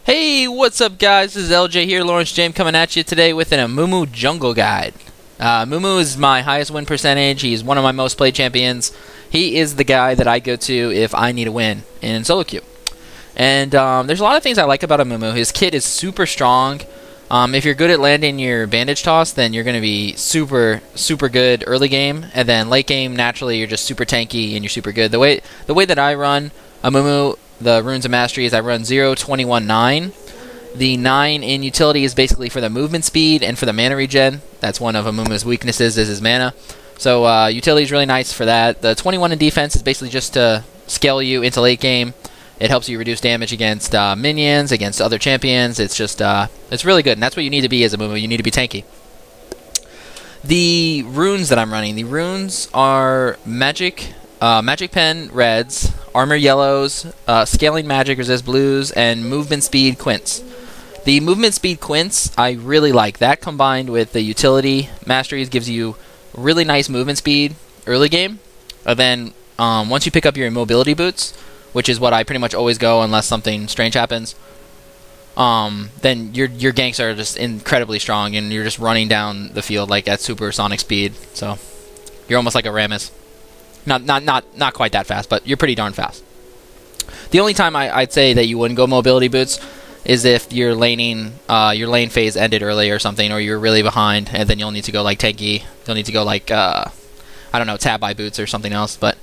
Hey, what's up guys? This is LJ here, Lawrence James coming at you today with an Amumu jungle guide. Amumu is my highest win percentage. He's one of my most played champions. He is the guy that I go to if I need a win in solo queue. And there's a lot of things I like about Amumu. His kit is super strong. If you're good at landing your bandage toss, then you're going to be super good early game. And then late game, naturally, you're just super tanky and you're super good. The way that I run Amumu, the runes of masteries, I run 0, 21, 9. The 9 in utility is basically for the movement speed and for the mana regen. That's one of Amumu's weaknesses, is his mana. So utility is really nice for that. The 21 in defense is basically just to scale you into late game. It helps you reduce damage against minions, against other champions. It's just, it's really good, and that's what you need to be as a Amumu. You need to be tanky. The runes that I'm running, the runes are Magic Pen reds, Armor yellows, Scaling Magic resist blues, and Movement Speed quints. The Movement Speed quints I really like. That combined with the utility masteries gives you really nice movement speed early game. And then once you pick up your mobility boots, which is what I pretty much always go unless something strange happens, then your ganks are just incredibly strong and you're just running down the field like at supersonic speed. So you're almost like a Rammus. Not quite that fast, but you're pretty darn fast. The only time I'd say that you wouldn't go mobility boots is if your laning, your lane phase ended early or something, or you're really behind, and then you'll need to go like tanky. You'll need to go like I don't know, tab by boots or something else. But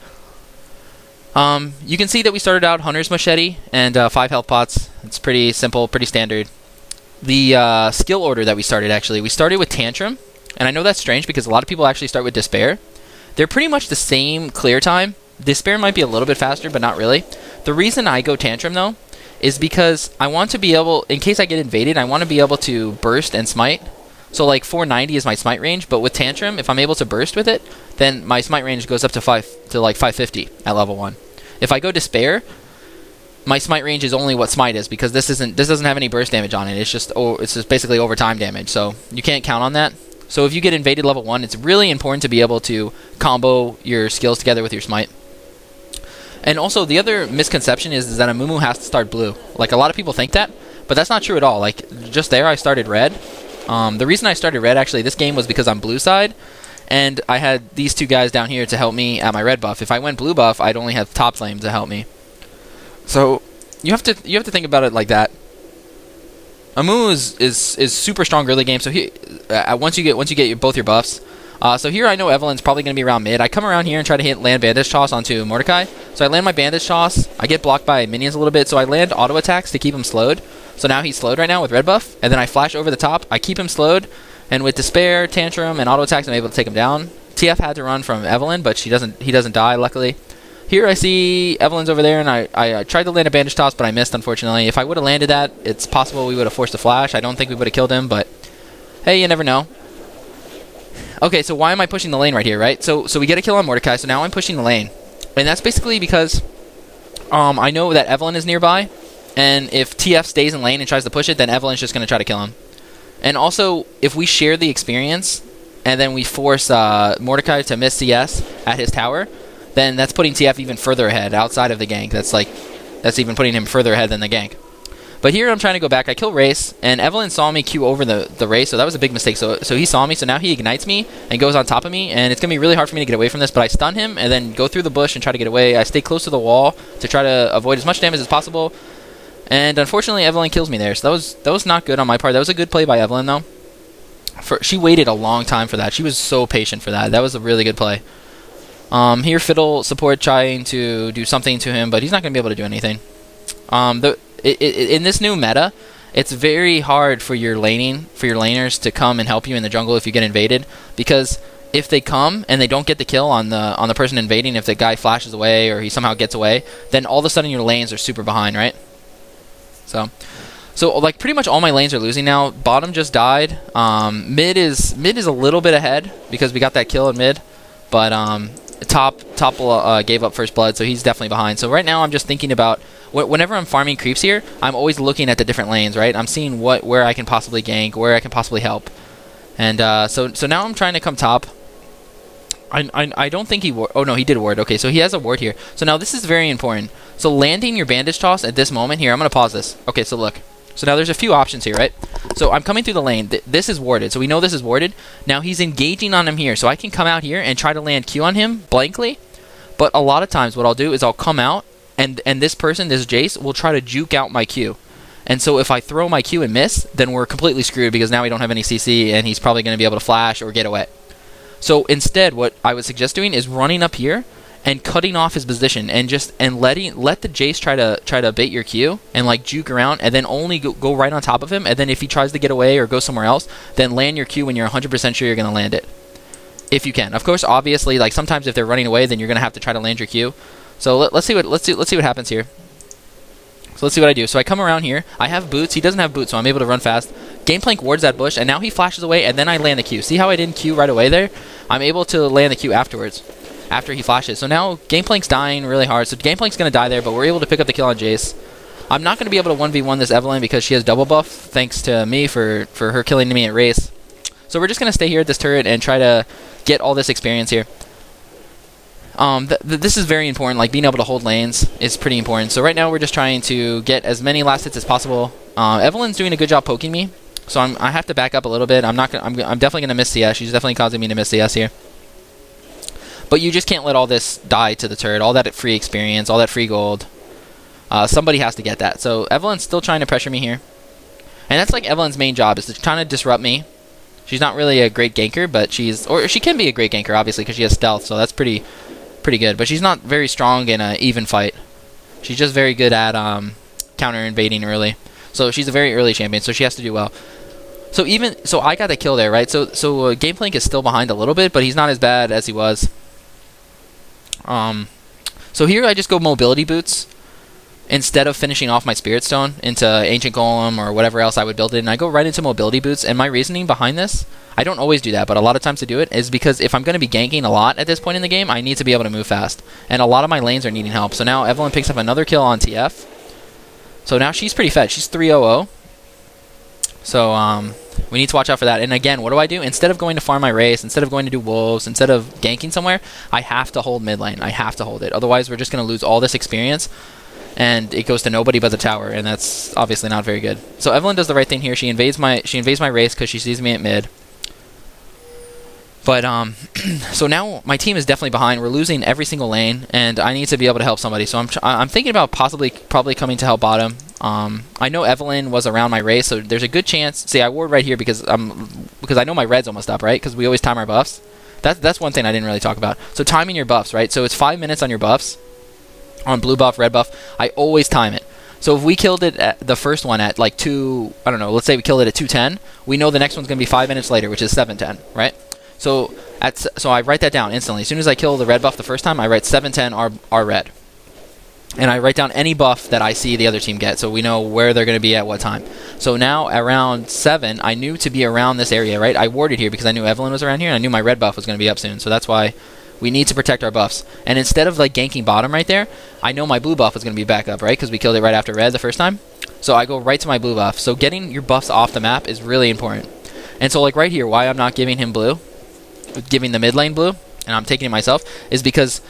you can see that we started out Hunter's Machete and 5 health pots. It's pretty simple, pretty standard. The skill order that we started, we started with Tantrum, and I know that's strange because a lot of people actually start with Despair. They're pretty much the same clear time. Despair might be a little bit faster, but not really. The reason I go Tantrum, though, is because I want to be able, in case I get invaded, I want to be able to burst and smite. So like 490 is my smite range, but with Tantrum, if I'm able to burst with it, then my smite range goes up to like 550 at level 1. If I go Despair, my smite range is only what smite is, because this doesn't have any burst damage on it. It's just basically overtime damage, so you can't count on that. So if you get invaded level 1, it's really important to be able to combo your skills together with your smite. And also, the other misconception is that Amumu has to start blue. Like, a lot of people think that, but that's not true at all. Like, just there, I started red. The reason I started red, actually, this game was because I'm blue side, and I had these two guys down here to help me at my red buff. If I went blue buff, I'd only have top flame to help me. So, you have to think about it like that. Amumu is super strong early game. So once you get both your buffs, so here I know Evelyn's probably going to be around mid. I come around here and try to land bandage toss onto Mordecai. So I land my bandage toss. I get blocked by minions a little bit, so I land auto attacks to keep him slowed. So now he's slowed right now with red buff, and then I flash over the top. I keep him slowed, and with Despair, Tantrum, and auto attacks, I'm able to take him down. TF had to run from Evelyn, but he doesn't die, luckily. Here I see Evelyn's over there, and I tried to land a bandage toss, but I missed, unfortunately. If I would have landed that, it's possible we would have forced a flash. I don't think we would have killed him, but hey, you never know. Okay, so why am I pushing the lane right here, right? So we get a kill on Mordecai, so now I'm pushing the lane. And that's basically because I know that Evelyn is nearby, and if TF stays in lane and tries to push it, then Evelyn's just going to try to kill him. And also, if we share the experience, and then we force Mordecai to miss CS at his tower, then that's putting TF even further ahead outside of the gank. That's even putting him further ahead than the gank. But here I'm trying to go back. I kill Race, and Evelyn saw me queue over the Race, so that was a big mistake. So he saw me, so now he ignites me and goes on top of me, and it's going to be really hard for me to get away from this, but I stun him and then go through the bush and try to get away. I stay close to the wall to try to avoid as much damage as possible, and unfortunately Evelyn kills me there. So that was not good on my part. That was a good play by Evelyn, though. She waited a long time for that. She was so patient for that. That was a really good play. Here Fiddle support trying to do something to him, but he's not going to be able to do anything. In this new meta, it's very hard for your laners to come and help you in the jungle if you get invaded, because if they come and they don't get the kill on the person invading, if the guy flashes away or he somehow gets away, then all of a sudden your lanes are super behind, right? So like pretty much all my lanes are losing now. Bottom just died. Mid is a little bit ahead because we got that kill in mid, but top gave up first blood, so he's definitely behind. So right now I'm just thinking about whenever I'm farming creeps here, I'm always looking at the different lanes, right? I'm seeing where I can possibly gank, where I can possibly help, and so now I'm trying to come top. I don't think he ward. Oh no, he did ward. Okay, so he has a ward here. So now this is very important. So landing your bandage toss at this moment here, I'm gonna pause this. Okay, so look, So now there's a few options here, right? So I'm coming through the lane. This is warded, so we know this is warded. Now he's engaging on him here, so I can come out here and try to land Q on him blankly. But a lot of times what I'll do is I'll come out, and this person, this Jace, will try to juke out my Q. And so if I throw my Q and miss, then we're completely screwed because now we don't have any CC, and he's probably going to be able to flash or get away. So instead, what I would suggest doing is running up here and cutting off his position, and let the Jace try to bait your Q and like juke around, and then only go right on top of him, and then if he tries to get away or go somewhere else, then land your Q when you're 100% sure you're going to land it, if you can. Of course, obviously, like sometimes if they're running away, then you're going to have to try to land your Q. So let's see what happens here. So let's see what I do. So I come around here. I have boots. He doesn't have boots, so I'm able to run fast. Gameplank wards that bush, and now he flashes away, and then I land the Q. See how I didn't Q right away there? I'm able to land the Q afterwards, after he flashes. So now Gameplank's dying really hard. So Gameplank's going to die there, but we're able to pick up the kill on Jace. I'm not going to be able to 1v1 this Evelynn because she has double buff, thanks to me for her killing me at race. So we're just going to stay here at this turret and try to get all this experience here. This is very important. Like being able to hold lanes is pretty important. So right now we're just trying to get as many last hits as possible. Evelynn's doing a good job poking me, so I have to back up a little bit. I'm definitely gonna miss CS. She's definitely causing me to miss CS here. But you just can't let all this die to the turret. All that free experience, all that free gold. Somebody has to get that. So Evelynn's still trying to pressure me here, and that's like Evelynn's main job, is to try to disrupt me. She's not really a great ganker, but she can be a great ganker, obviously, because she has stealth. So that's pretty good, but she's not very strong in an even fight. She's just very good at counter invading early. So she's a very early champion, so she has to do well. So I got the kill there, right? So Gameplank is still behind a little bit, but he's not as bad as he was. So here I just go mobility boots instead of finishing off my Spirit Stone into Ancient Golem or whatever else I would build it, and I go right into mobility boots. And my reasoning behind this, I don't always do that, but a lot of times to do it, is because if I'm going to be ganking a lot at this point in the game, I need to be able to move fast. And a lot of my lanes are needing help. So now Evelynn picks up another kill on TF. So now she's pretty fed. She's 3-0-0. So we need to watch out for that. And again, what do? Instead of going to farm my race, instead of going to do wolves, instead of ganking somewhere, I have to hold mid lane. I have to hold it. Otherwise, we're just going to lose all this experience, and it goes to nobody but the tower, and that's obviously not very good. So Evelynn does the right thing here. She invades my race because she sees me at mid. But so now my team is definitely behind. We're losing every single lane, and I need to be able to help somebody. So I'm thinking about probably coming to help bottom. I know Evelynn was around my race, so there's a good chance. See, I ward right here because I know my red's almost up, right? Because we always time our buffs. That's one thing I didn't really talk about. So timing your buffs, right? So it's 5 minutes on your buffs. On blue buff, red buff, I always time it. So if we killed it at the first one at like I don't know, let's say we killed it at 2:10, we know the next one's going to be 5 minutes later, which is 7:10, right? So I write that down instantly. As soon as I kill the red buff the first time, I write 7:10 our red. And I write down any buff that I see the other team get, so we know where they're going to be at what time. So now around 7, I knew to be around this area, right? I warded here because I knew Evelynn was around here, and I knew my red buff was going to be up soon. So that's why we need to protect our buffs. And instead of like ganking bottom right there, I know my blue buff is going to be back up, right? Because we killed it right after red the first time. So I go right to my blue buff. So getting your buffs off the map is really important. And so like right here, why I'm not giving him blue, giving the mid lane blue, and I'm taking it myself, is because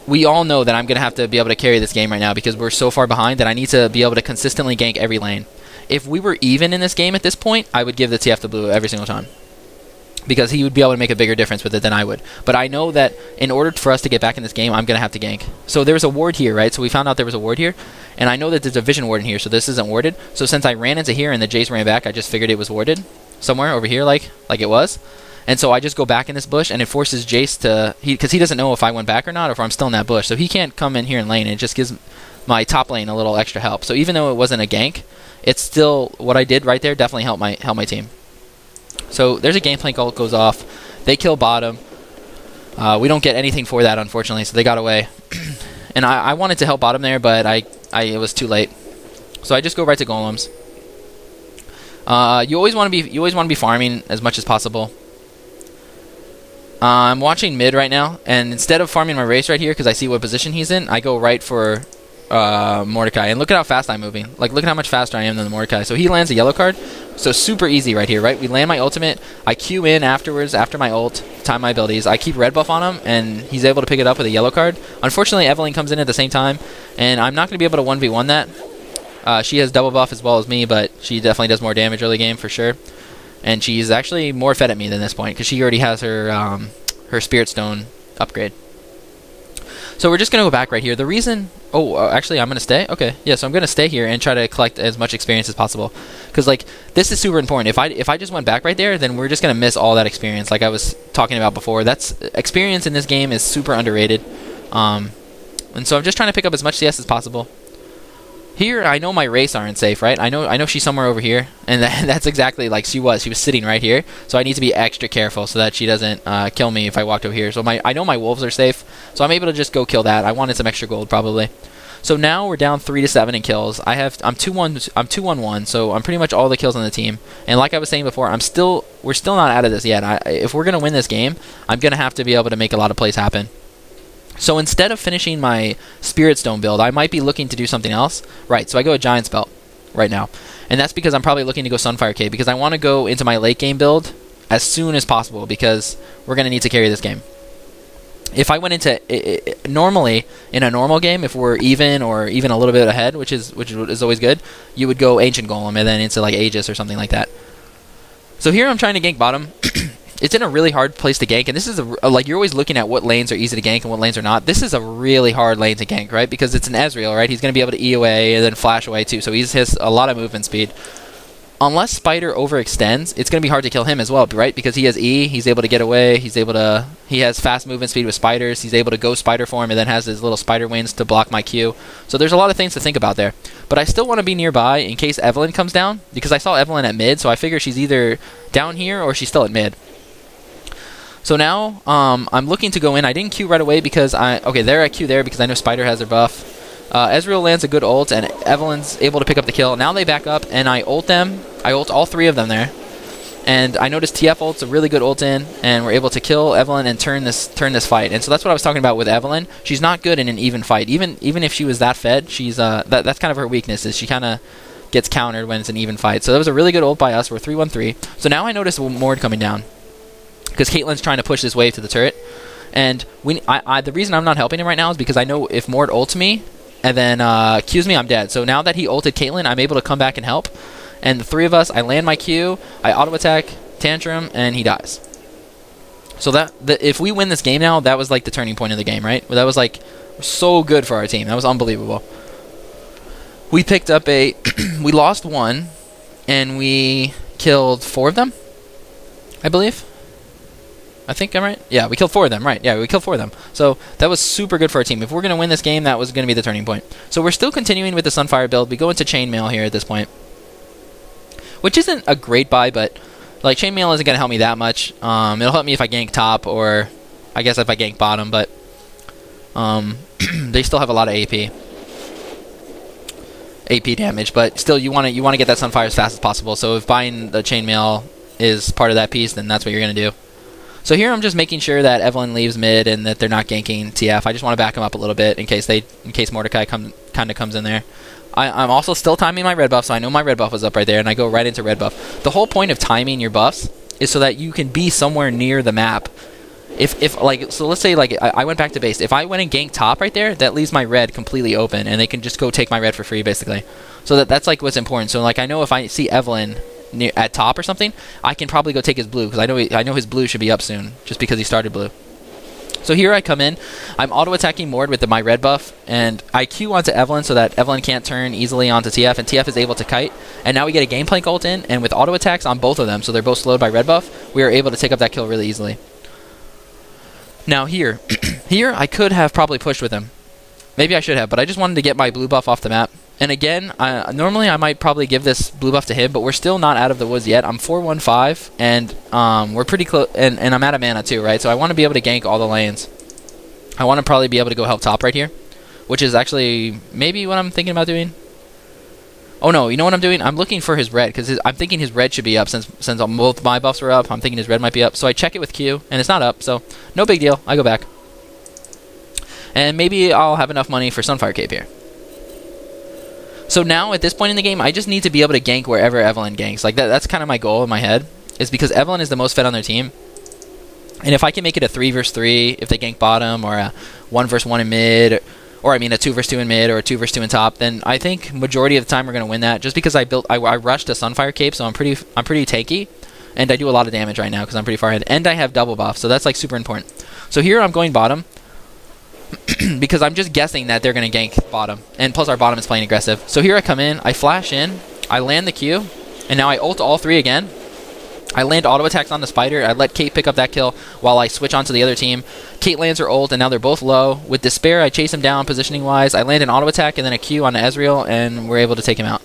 we all know that I'm going to have to be able to carry this game right now because we're so far behind that I need to be able to consistently gank every lane. If we were even in this game at this point, I would give the TF the blue every single time, because he would be able to make a bigger difference with it than I would. But I know that in order for us to get back in this game, I'm going to have to gank. So there's a ward here, right? So we found out there was a ward here, and I know that there's a vision ward in here, so this isn't warded. So since I ran into here and the Jace ran back, I just figured it was warded somewhere over here like it was. And so I just go back in this bush, and it forces Jace to... Because he doesn't know if I went back or not, or if I'm still in that bush. So he can't come in here and lane, and it just gives my top lane a little extra help. So even though it wasn't a gank, it's still... What I did right there definitely helped my team. So there's a Gameplank ult goes off. They kill bottom. We don't get anything for that, unfortunately, so they got away. And I wanted to help bottom there, but it was too late. So I just go right to golems. You always want to be farming as much as possible. I'm watching mid right now, and instead of farming my race right here because I see what position he's in, I go right for Mordecai. And look at how fast I'm moving. Like, look at how much faster I am than the Mordecai. So he lands a yellow card. So super easy right here, right? We land my ultimate. I Q in afterwards, after my ult, time my abilities. I keep red buff on him, and he's able to pick it up with a yellow card. Unfortunately, Evelynn comes in at the same time, and I'm not going to be able to 1v1 that. She has double buff as well as me, but she definitely does more damage early game for sure. And she's actually more fed at me than this point because she already has her her Spirit Stone upgrade. So we're just going to go back right here. The reason... Oh, actually, I'm going to stay? Okay. Yeah, so I'm going to stay here and try to collect as much experience as possible. Because, like, this is super important. If I just went back right there, then we're just going to miss all that experience like I was talking about before. Experience in this game is super underrated. And so I'm just trying to pick up as much CS as possible. Here, I know my race aren't safe, right? I know she's somewhere over here. And that's exactly like she was. She was sitting right here. So I need to be extra careful so that she doesn't kill me if I walked over here. So I know my wolves are safe. So I'm able to just go kill that. I wanted some extra gold, probably. So now we're down 3-7 in kills. I'm 2-1-1, so I'm pretty much all the kills on the team. And like I was saying before, we're still not out of this yet. If we're going to win this game, I'm going to have to be able to make a lot of plays happen. So instead of finishing my Spirit Stone build, I might be looking to do something else. Right, so I go a Giant's Belt right now. And that's because I'm probably looking to go Sunfire Cave, because I want to go into my late game build as soon as possible, because we're going to need to carry this game. If I went into... normally, in a normal game, if we're even or even a little bit ahead, which is always good, you would go Ancient Golem and then into like Aegis or something like that. So here I'm trying to gank bottom. It's in a really hard place to gank, and this is like you're always looking at what lanes are easy to gank and what lanes are not. This is a really hard lane to gank, right? Because it's an Ezreal, right? He's going to be able to E away and then flash away too, so he has a lot of movement speed. Unless Spider overextends, it's going to be hard to kill him as well, right? Because he has E, he's able to get away, he has fast movement speed with spiders, he's able to go spider form and then has his little spider wings to block my Q. So there's a lot of things to think about there. But I still want to be nearby in case Evelyn comes down, because I saw Evelyn at mid, so I figure she's either down here or she's still at mid. So now, I'm looking to go in. I didn't Q right away because okay, there I Q there because I know Spider has her buff. Ezreal lands a good ult, and Evelyn's able to pick up the kill. Now they back up, and I ult them. I ult all three of them there. And I noticed TF ult's a really good ult in, and we're able to kill Evelyn and turn this fight. And so that's what I was talking about with Evelyn. She's not good in an even fight. Even if she was that fed, she's that's kind of her weakness, is she kind of gets countered when it's an even fight. So that was a really good ult by us. We're 3-1-3. So now I notice Mord coming down, because Caitlyn's trying to push this wave to the turret. And the reason I'm not helping him right now is because I know if Mord ults me and then Qs me, I'm dead. So now that he ulted Caitlyn, I'm able to come back and help. And the three of us, I land my Q, I auto-attack, Tantrum, and he dies. So if we win this game now, that was like the turning point of the game, right? That was like so good for our team. That was unbelievable. We picked up we lost one, and we killed 4 of them, I believe. I think I'm right. Yeah, we killed 4 of them, right. Yeah, we killed 4 of them. So that was super good for our team. If we're going to win this game, that was going to be the turning point. So we're still continuing with the Sunfire build. We go into Chainmail here at this point, which isn't a great buy, but like Chainmail isn't going to help me that much. It'll help me if I gank top, or I guess if I gank bottom, but they still have a lot of AP damage, but still you want to get that Sunfire as fast as possible. So if buying the Chainmail is part of that piece, then that's what you're going to do. So here I'm just making sure that Evelyn leaves mid and that they're not ganking TF. I just want to back them up a little bit in case Mordecai kind of comes in there. I'm also still timing my red buff, so I know my red buff was up right there, and I go right into red buff. The whole point of timing your buffs is so that you can be somewhere near the map. So let's say like I went back to base. If I went and ganked top right there, that leaves my red completely open, and they can just go take my red for free basically. So that's like what's important. So like I know if I see Evelyn at top or something, I can probably go take his blue, because I know his blue should be up soon just because he started blue. So here I come in, I'm auto-attacking Mord with my red buff, and I Q onto Evelyn so that Evelyn can't turn easily onto TF, and TF is able to kite. And now we get a Gameplank ult in, and with auto-attacks on both of them, so they're both slowed by red buff, we are able to take up that kill really easily. Now here, here I could have probably pushed with him. Maybe I should have, but I just wanted to get my blue buff off the map. And again, normally I might probably give this blue buff to him, but we're still not out of the woods yet. I'm 4-1-5, and we're pretty close, and I'm out of mana too, right? So I want to be able to gank all the lanes. I want to probably be able to go help top right here, which is actually maybe what I'm thinking about doing. Oh no, you know what I'm doing? I'm looking for his red, because I'm thinking his red should be up since both my buffs were up. I'm thinking his red might be up, so I check it with Q, and it's not up, so no big deal. I go back. And maybe I'll have enough money for Sunfire Cape here. So now, at this point in the game, I just need to be able to gank wherever Evelyn ganks. Like that's kind of my goal in my head, is because Evelyn is the most fed on their team. And if I can make it a 3 versus 3, if they gank bottom, or a 1 versus 1 in mid, or I mean a 2 versus 2 in mid or a 2 versus 2 in top, then I think majority of the time we're going to win that. Just because I rushed a Sunfire Cape, so I'm pretty tanky, and I do a lot of damage right now because I'm pretty far ahead, and I have double buff, so that's like super important. So here I'm going bottom because I'm just guessing that they're going to gank bottom, and plus our bottom is playing aggressive. So here I come in, I flash in, I land the Q, and now I ult all 3 again. I land auto attacks on the spider. I let Kate pick up that kill while I switch on to the other team. Kate lands her ult, and now they're both low. With Despair, I chase him down positioning-wise. I land an auto attack and then a Q on Ezreal, and we're able to take him out.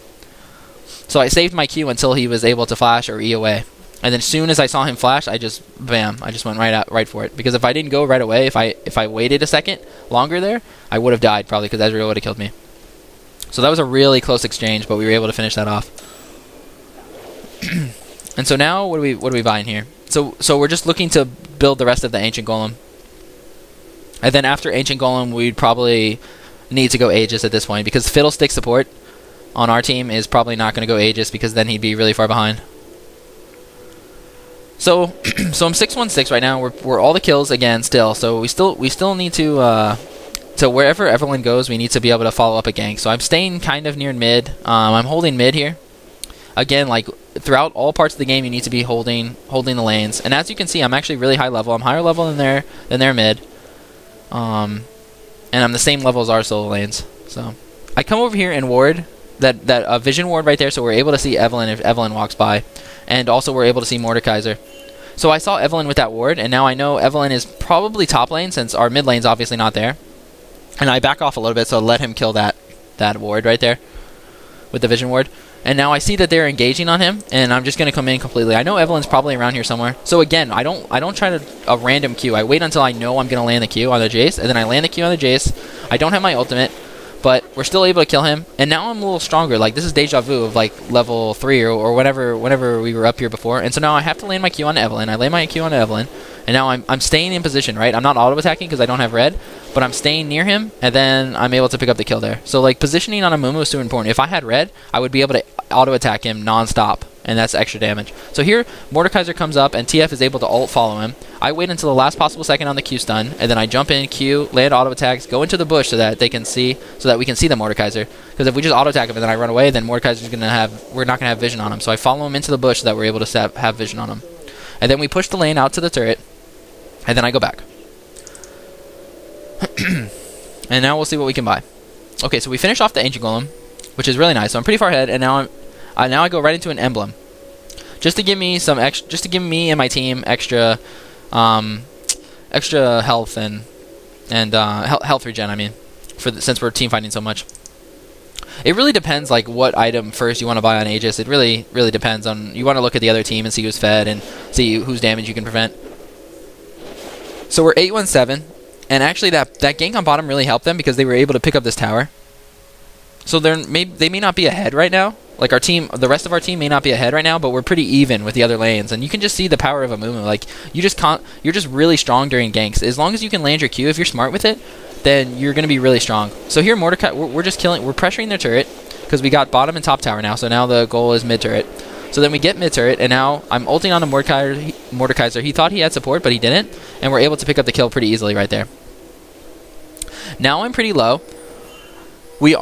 So I saved my Q until he was able to flash or E away. And then as soon as I saw him flash, I just went right for it. Because if I didn't go right away, if I waited a second longer there, I would have died probably because Ezreal would have killed me. So that was a really close exchange, but we were able to finish that off. And so now, what are we buying here? So we're just looking to build the rest of the Ancient Golem. And then after Ancient Golem, we'd probably need to go Aegis at this point, because Fiddlestick support on our team is probably not going to go Aegis, because then he'd be really far behind. So I'm 6-1-6 right now. We're all the kills again still. So we still need to wherever Evelyn goes, we need to be able to follow up a gank. So I'm staying kind of near mid. I'm holding mid here. Again, like throughout all parts of the game, you need to be holding the lanes. And as you can see, I'm actually really high level. I'm higher level than their mid. And I'm the same level as our solo lanes. So I come over here and ward that vision ward right there, so we're able to see Evelyn if Evelyn walks by, and also we're able to see Mordekaiser. So I saw Evelyn with that ward, and now I know Evelyn is probably top lane since our mid lane's obviously not there. And I back off a little bit, so let him kill that ward right there with the vision ward. And now I see that they're engaging on him, and I'm just going to come in completely. I know Evelyn's probably around here somewhere. So again, I don't try a random Q. I wait until I know I'm going to land the Q on the Jace, and then I land the Q on the Jace. I don't have my ultimate, but we're still able to kill him. And now I'm a little stronger. Like, this is deja vu of like level 3 or whenever we were up here before. And so now I have to land my Q on Evelyn. I land my Q on Evelyn, and now I'm staying in position, right? I'm not auto-attacking because I don't have red, but I'm staying near him, and then I'm able to pick up the kill there. So like positioning on Amumu is super important. If I had red, I would be able to auto-attack him non-stop, and that's extra damage. So here, Mordekaiser comes up, and TF is able to ult follow him. I wait until the last possible second on the Q stun, and then I jump in, Q, land auto-attacks, go into the bush so that we can see the Mordekaiser. Because if we just auto-attack him and then I run away, then Mordekaiser's we're not going to have vision on him. So I follow him into the bush so that we're able to have vision on him. And then we push the lane out to the turret, and then I go back. And now we'll see what we can buy. Okay, so we finish off the Ancient Golem, which is really nice. So I'm pretty far ahead, and now I go right into an emblem, just to give me some just to give me and my team extra health and health regen. I mean, since we're team fighting so much, it really depends like what item first you want to buy on Aegis. It really depends on, you want to look at the other team and see who's fed and see whose damage you can prevent. So we're 8-1-7. And actually, that gank on bottom really helped them because they were able to pick up this tower. So they may not be ahead right now. Like our team, the rest of our team may not be ahead right now, but we're pretty even with the other lanes. And you can just see the power of Amumu. Like you're just really strong during ganks. As long as you can land your Q, if you're smart with it, then you're going to be really strong. So here, Mordecai, we're pressuring their turret because we got bottom and top tower now. So now the goal is mid turret. So then we get mid turret, and now I'm ulting on the Mordekaiser. He thought he had support, but he didn't, and we're able to pick up the kill pretty easily right there. Now I'm pretty low. We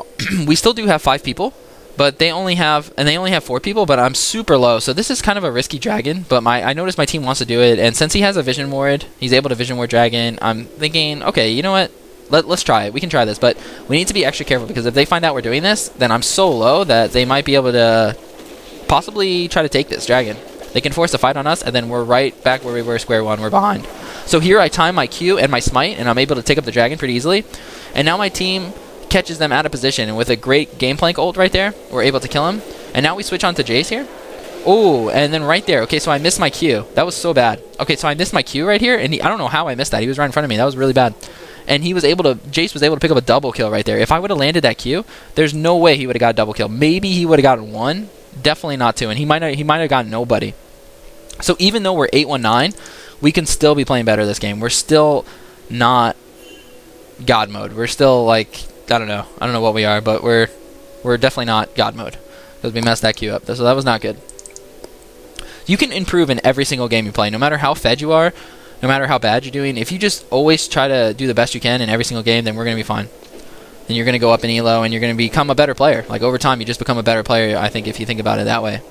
still do have 5 people, but they only have 4 people, but I'm super low. So this is kind of a risky dragon, but I noticed my team wants to do it, and since he has a vision ward, he's able to vision ward dragon. I'm thinking, okay, you know what? Let's try it. We can try this, but we need to be extra careful because if they find out we're doing this, then I'm so low that they might be able to possibly try to take this dragon. They can force a fight on us, and then we're right back where we were square one. We're behind. So here I time my Q and my smite, and I'm able to take up the dragon pretty easily. And now my team catches them out of position, and with a great game plank ult right there, we're able to kill him. And now we switch on to Jace here. Oh, and then right there. Okay, so I missed my Q. That was so bad. Okay, so I missed my Q right here, and I don't know how I missed that. He was right in front of me. That was really bad. And Jace was able to pick up a double kill right there. If I would have landed that Q, there's no way he would have got a double kill. Maybe he would have gotten 1. Definitely not 2, and he might have gotten nobody. So even though we're 8-1-9, we can still be playing better this game. We're still not God mode. We're still like, I don't know what we are, but we're definitely not God mode because we messed that Q up. So that was not good. You can improve in every single game you play, no matter how fed you are, no matter how bad you're doing. If you just always try to do the best you can in every single game, then we're gonna be fine. and you're going to go up in elo, and you're going to become a better player. Like, over time, you just become a better player, I think, if you think about it that way.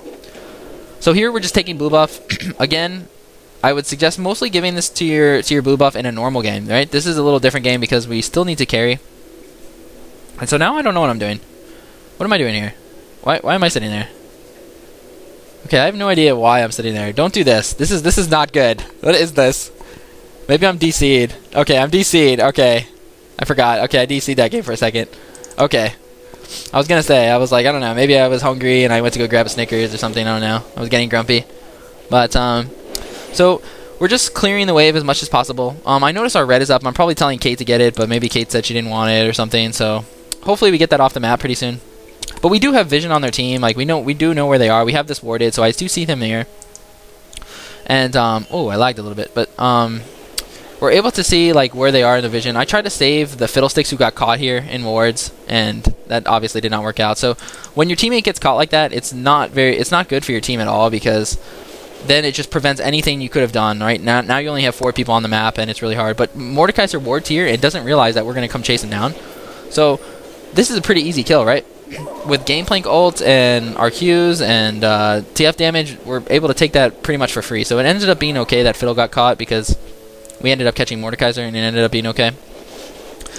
So here, we're just taking blue buff. Again, I would suggest mostly giving this to your blue buff in a normal game, right? This is a little different game because we still need to carry. And so now I don't know what I'm doing. What am I doing here? Why am I sitting there? Okay, I have no idea why I'm sitting there. Don't do this. This is not good. What is this? Maybe I'm DC'd. Okay, I'm DC'd. Okay. I forgot. Okay, I DC'd that game for a second. Okay. I was gonna say, I was like, I don't know, maybe I was hungry and I went to go grab a Snickers or something, I don't know. I was getting grumpy. But, so, we're just clearing the wave as much as possible. I noticed our red is up. I'm probably telling Kate to get it, but maybe Kate said she didn't want it or something, so hopefully we get that off the map pretty soon. But we do have vision on their team. Like, we do know where they are. We have this warded, so I do see them here. And, oh, I lagged a little bit, but, we're able to see, like, where they are in the vision. I tried to save the fiddlesticks who got caught here in wards, and that obviously did not work out. So when your teammate gets caught like that, it's not good for your team at all, because then it just prevents anything you could have done, right? Now you only have 4 people on the map, and it's really hard. But Mordekaiser wards here and doesn't realize that we're going to come chase him down. So this is a pretty easy kill, right? With Gameplank ult and our Qs and TF damage, we're able to take that pretty much for free. So it ended up being okay that Fiddle got caught, because we ended up catching Mordekaiser, and it ended up being okay.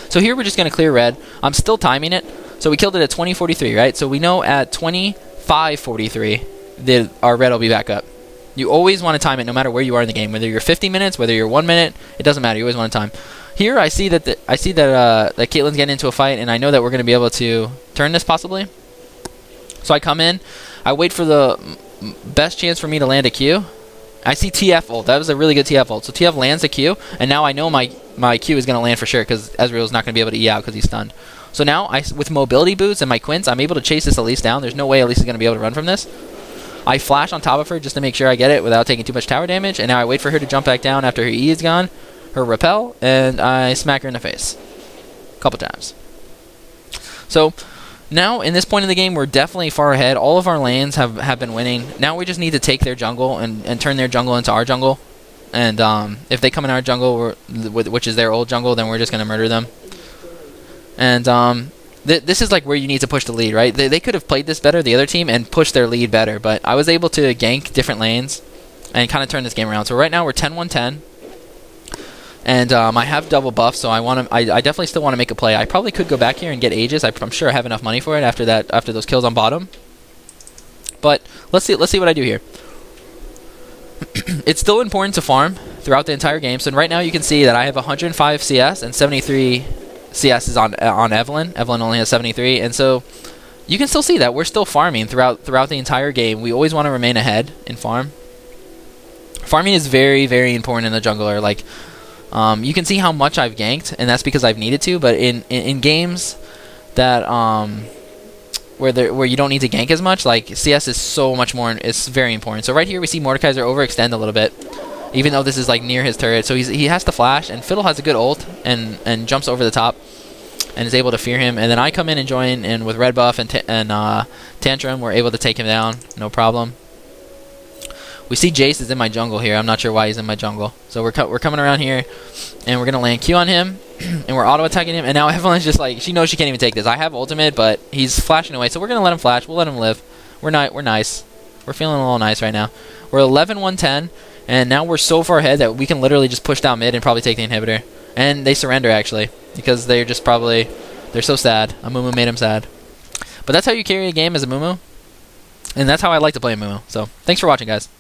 So here we're just going to clear red. I'm still timing it. So we killed it at 20:43, right? So we know at 25:43 our red will be back up. You always want to time it no matter where you are in the game. Whether you're 50 minutes, whether you're 1 minute, it doesn't matter. You always want to time. Here I see that that Caitlyn's getting into a fight, and I know that we're going to be able to turn this possibly. So I come in. I wait for the best chance for me to land a Q. I see TF ult. That was a really good TF ult. So TF lands a Q, and now I know my Q is going to land for sure, because Ezreal's not going to be able to E out because he's stunned. So now, with mobility boots and my Quints, I'm able to chase this Elise down. There's no way Elise is going to be able to run from this. I flash on top of her just to make sure I get it without taking too much tower damage, and now I wait for her to jump back down after her E is gone, her repel, and I smack her in the face. A couple times. So now, in this point in the game, we're definitely far ahead. All of our lanes have been winning. Now we just need to take their jungle and turn their jungle into our jungle. And if they come in our jungle, which is their old jungle, then we're just going to murder them. And this is like where you need to push the lead, right? They could have played this better, the other team, and pushed their lead better. But I was able to gank different lanes and kind of turn this game around. So right now we're 10-1-10. And I have double buff, so I definitely still want to make a play. I probably could go back here and get Aegis. I'm sure I have enough money for it after those kills on bottom. But let's see what I do here. It's still important to farm throughout the entire game. So right now you can see that I have 105 CS and 73 CS is on Evelyn. Evelyn only has 73, and so you can still see that we're still farming throughout the entire game. We always want to remain ahead in farm. Farming is very, very important in the jungler. Like, you can see how much I've ganked, and that's because I've needed to. But in games that where you don't need to gank as much, like CS is so much more. It's very important. So right here we see Mordekaiser overextend a little bit, even though this is like near his turret. So he has to flash, and Fiddle has a good ult and jumps over the top and is able to fear him. And then I come in and join, and with red buff and Tantrum, we're able to take him down, no problem. We see Jace is in my jungle here. I'm not sure why he's in my jungle. So we're coming around here, and we're going to land Q on him, and we're auto-attacking him. And now Evelyn's just like, she knows she can't even take this. I have ultimate, but he's flashing away. So we're going to let him flash. We'll let him live. We're nice. We're feeling a little nice right now. We're 11-1-10, and now we're so far ahead that we can literally just push down mid and probably take the inhibitor. And they surrender, actually, because they're just probably, they're so sad. Amumu made him sad. But that's how you carry a game as Amumu. And that's how I like to play Amumu. So thanks for watching, guys.